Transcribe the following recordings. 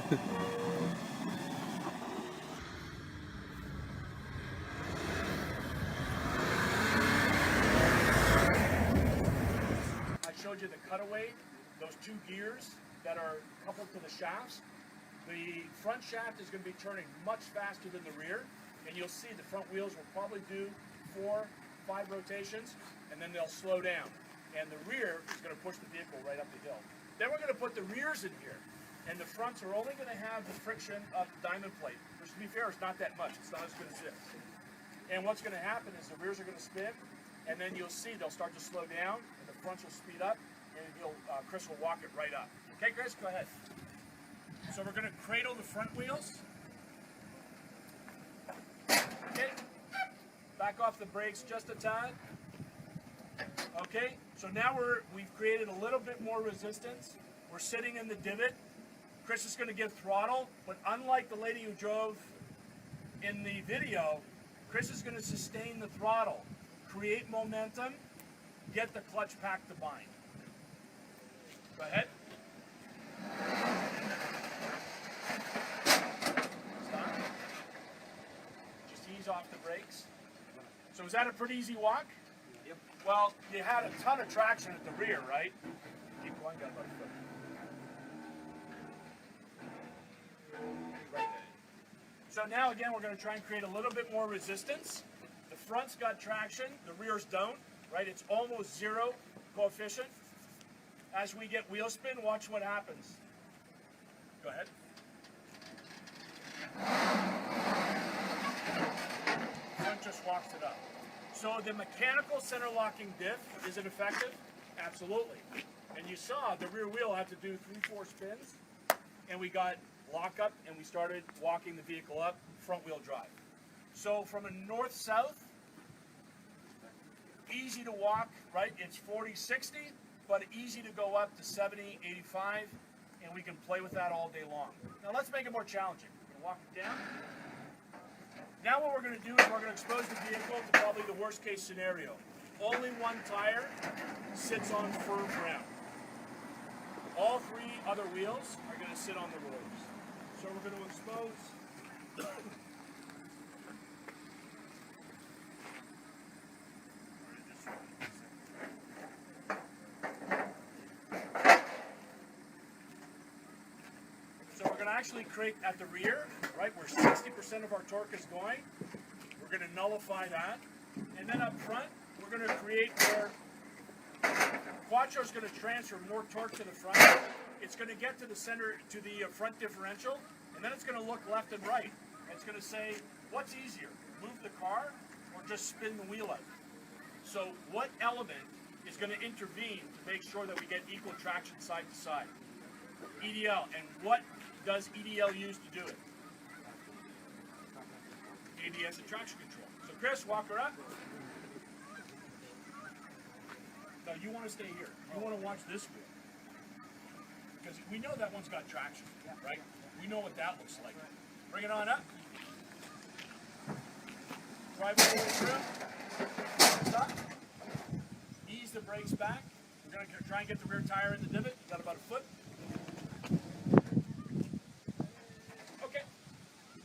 Showed you the cutaway, those two gears that are coupled to the shafts. The front shaft is going to be turning much faster than the rear, and you'll see the front wheels will probably do 4, 5 rotations, and then they'll slow down. And the rear is going to push the vehicle right up the hill. Then we're going to put the rears in here, and the fronts are only going to have the friction of the diamond plate, which to be fair is not that much. It's not as good as this. And what's going to happen is the rears are going to spin, and then you'll see they'll start to slow down, and the fronts will speed up, and Chris will walk it right up. Okay, Chris, go ahead. So we're going to cradle the front wheels. Okay, back off the brakes just a tad. Okay, so now we've created a little bit more resistance. We're sitting in the divot. Chris is going to give throttle, but unlike the lady who drove in the video, Chris is going to sustain the throttle, create momentum, get the clutch pack to bind. Go ahead. Stop. Just ease off the brakes. So was that a pretty easy walk? Yep. Well, you had a ton of traction at the rear, right? Keep going, got about a foot. Right there. So now again, we're going to try and create a little bit more resistance. The front's got traction, the rears don't, right? It's almost zero coefficient. As we get wheel spin, watch what happens. Go ahead. Front just walks it up. So the mechanical center locking diff, is it effective? Absolutely. And you saw the rear wheel had to do 3-4 spins, and we got lock up and we started walking the vehicle up, front wheel drive. So from a north-south, easy to walk, right? It's 40-60, but easy to go up to 70, 85, and we can play with that all day long. Now let's make it more challenging. We're gonna walk it down. Now what we're gonna do is we're gonna expose the vehicle to probably the worst case scenario. Only one tire sits on firm ground. All 3 other wheels are gonna sit on the rollers. So we're gonna expose actually create at the rear, right, where 60% of our torque is going. We're going to nullify that. And then up front, we're going to create where Quattro is going to transfer more torque to the front. It's going to get to the center, to the front differential, and then it's going to look left and right. And it's going to say, what's easier, move the car or just spin the wheel out? So what element is going to intervene to make sure that we get equal traction side to side? EDL. And what does EDL use to do it? ABS and traction control. So Chris, walk her up. No, you want to stay here. You want to watch this wheel. Because we know that one's got traction, right? We know what that looks like. Bring it on up. Drive all the way through. Stop. Ease the brakes back. We're going to try and get the rear tire in the divot. You got about a foot. Okay.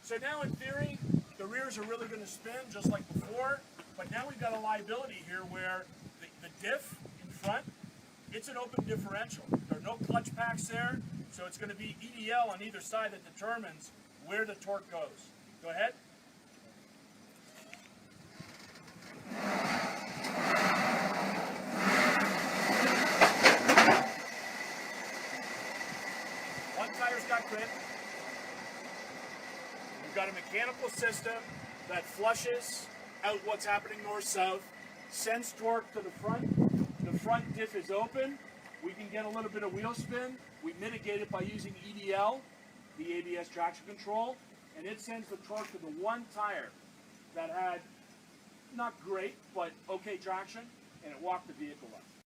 So now in theory, the rears are really going to spin just like before. But now we've got a liability here where the diff in front, it's an open differential. There are no clutch packs there. So it's going to be EDL on either side that determines where the torque goes. Go ahead. One tire's got grip. We've got a mechanical system that flushes out what's happening north-south, sends torque to the front. The front diff is open. We can get a little bit of wheel spin. We mitigate it by using EDL, the ABS traction control, and it sends the torque to the one tire that had not great, but okay traction, and it walked the vehicle up.